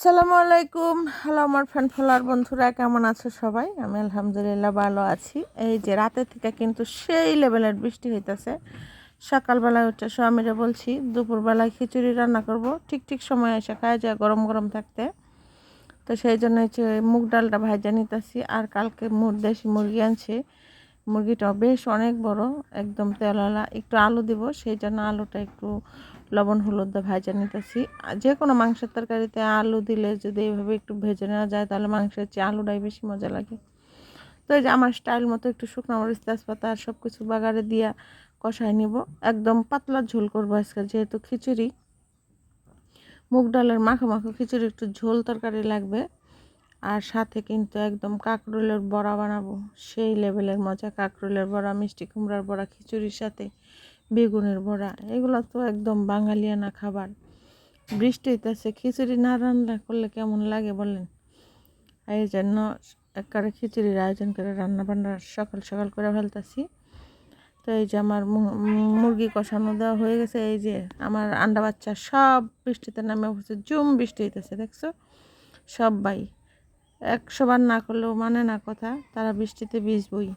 আসসালামু আলাইকুম। হ্যালো আমার ফ্রেন্ড ফলোয়ার বন্ধুরা, কেমন আছো সবাই? আমি আলহামদুলিল্লাহ ভালো আছি। এই যে রাতে থেকে কিন্তু সেই লেভেলের বৃষ্টি হইতেছে। সকালবেলায় উঠে স্বামীরা বলছি দুপুরবেলায় খিচুড়ি রান্না করব, ঠিক ঠিক সময় এসে খায় যায় গরম গরম থাকতে। তো সেই জন্য হচ্ছে মুগ ডালটা ভাজা নিতেছি। আর কালকে দেশি মুরগি আনছি, মুরগিটাও বেশ অনেক বড়, একদম তেলওয়ালা। একটু আলু দিব, সেই জন্য আলুটা একটু লবণ হলুদ দিয়ে ভাজা নিতেছি। যে কোনো মাংসের তরকারিতে আলু দিলে যদি এইভাবে একটু ভেজে নেওয়া যায় তাহলে মাংসের চেয়ে আলুটাই বেশি মজা লাগে। তো এই যে আমার স্টাইল মতো একটু শুকনো মরিচ তেজপাতা আর সব কিছু বাগারে দিয়া কষায় নিব। একদম পাতলা ঝোল করবো আজকে, যেহেতু খিচুড়ি, মুগ ডালের মাখো মাখো খিচুড়ি, একটু ঝোল তরকারি লাগবে। আর সাথে কিন্তু একদম কাঁকরোলের বড়া বানাবো, সেই লেভেলের মজা। কাঁকরোলের বড়া, মিষ্টি কুমড়ার বড়া, খিচুড়ির সাথে বেগুনের বড়া, এগুলো তো একদম বাঙালিয়ানা খাবার। বৃষ্টি হইতেছে, খিচুড়ি না রান্না করলে কেমন লাগে বলেন? এই জন্য একবারে খিচুড়ির আয়োজন করে রান্না বান্না সকাল সকাল করে ফেলতেছি। তো এই যে আমার মুরগি কষানো দেওয়া হয়ে গেছে। এই যে আমার আন্ডা বাচ্চা সব বৃষ্টিতে নামে পড়ছে, জুম বৃষ্টি হইতেছে, দেখছো? সবাই 100 বার না করলেও মানে না কথা, তারা বৃষ্টিতে ভিজবই।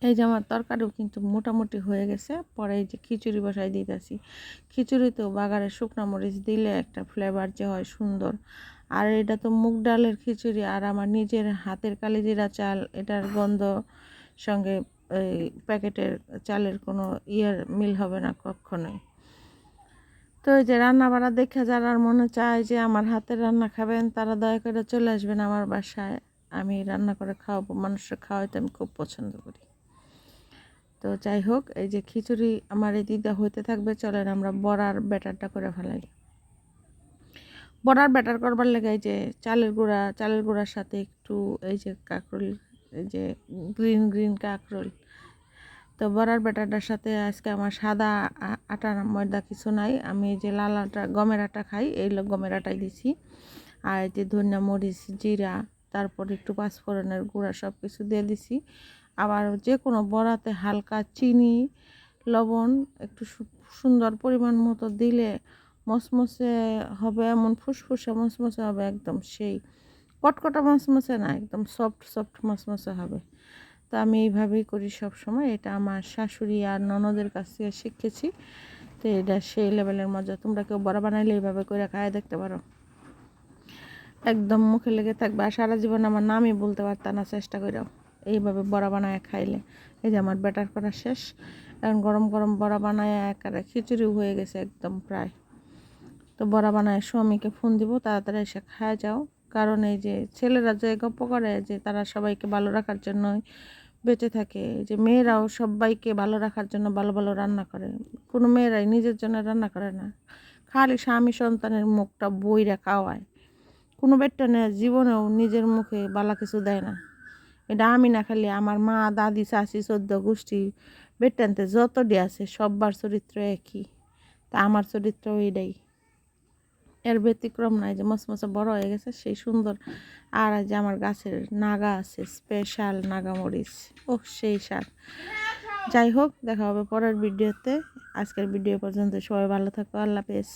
এই যে আমার তরকারিও কিন্তু মোটামুটি হয়ে গেছে। পরে এই যে খিচুড়ি বসাই দিতেছি। খিচুড়িতেও বাগারে শুকনো মরিচ দিলে একটা ফ্লেভার যে হয় সুন্দর। আর এটা তো মুগ ডালের খিচুড়ি, আর আমার নিজের হাতের কালিজিরা চাল, এটার গন্ধ সঙ্গে এই প্যাকেটের চালের কোনো মিল হবে না কখনোই। তো এই যে রান্না বাড়া দেখে যারা মনে চায় যে আমার হাতের রান্না খাবেন, তারা দয়া করে চলে আসবেন আমার বাসায়। আমি রান্না করে খাওয়াবো, মানুষের খাওয়াইতে আমি খুব পছন্দ করি। তো যাই হোক, এই যে খিচুড়ি আমার এই দিদা হইতে থাকবে, চলেন আমরা বড়ার ব্যাটারটা করে ফেলাই। বড়ার ব্যাটার করবার লেগে এই যে চালের গুঁড়ার সাথে একটু এই যে কাঁকরোল, এই যে গ্রিন গ্রিন কাঁকরোল। তো বড়ার ব্যাটারটার সাথে আজকে আমার সাদা আটা ময়দা কিছু নাই, আমি এই যে লাল আটা গমের আটা খাই, এই গমের আটাই দিছি। আর এই যে ধনিয়া মরিচ জিরা, তারপর একটু পাঁচফোড়নের গুঁড়া সব কিছু দিয়ে দিছি। আবার যে কোনো বড়াতে হালকা চিনি লবণ একটু সুন্দর পরিমাণ মতো দিলে মচমচে হবে, এমন ফুসফুসে মচমচে হবে, একদম সেই কটকটা মচমচে না, একদম সফট সফট মচমচে হবে। তো আমি এইভাবেই করি সব সময়। এটা আমার শাশুড়ি আর ননদের কাছ থেকে শিখেছি। তো এটা সেই লেভেলের মজা। তোমরা কেউ বড়া বানাইলে এইভাবে করে খায় দেখতে পারো, একদম মুখে লেগে থাকবে। আর সারা জীবন আমার নামই বলতে পারতাম না, চেষ্টা করেও এইভাবে বড়া বানায় খাইলে। এই যে আমার ব্যাটার করা শেষ, এখন গরম গরম বড়া বানায় একেবারে খিচুড়ি হয়ে গেছে একদম প্রায়। তো বড়া বানায় স্বামীকে ফোন দিব, তাড়াতাড়ি এসে খায় যাও। কারণ এই যে ছেলেরা যে গপ্প করে যে তারা সবাইকে ভালো রাখার জন্য বেঁচে থাকে, যে মেয়েরাও সবাইকে ভালো রাখার জন্য ভালো ভালো রান্না করে। কোনো মেয়েরাই নিজের জন্য রান্না করে না, খালি স্বামী সন্তানের মুখটা বইরা খাওয়ায়। কোনো বেটটা নেই জীবনেও নিজের মুখে বালা কিছু দেয় না। এটা আমি না, খালি আমার মা দাদি চাচি 14 গোষ্ঠী বেটানতে যতটি আছে সব্বার চরিত্র একই। তা আমার চরিত্র এইটাই, এর ব্যতিক্রম নাই। যে মচমচে বড় হয়ে গেছে সেই সুন্দর। আর যে আমার গাছের নাগা আছে, স্পেশাল নাগামরিচ, ও সেই স্বাদ। যাই হোক, দেখা হবে পরের ভিডিওতে। আজকের ভিডিও পর্যন্ত সবাই ভালো থাকো, আল্লাহ হাফেজ।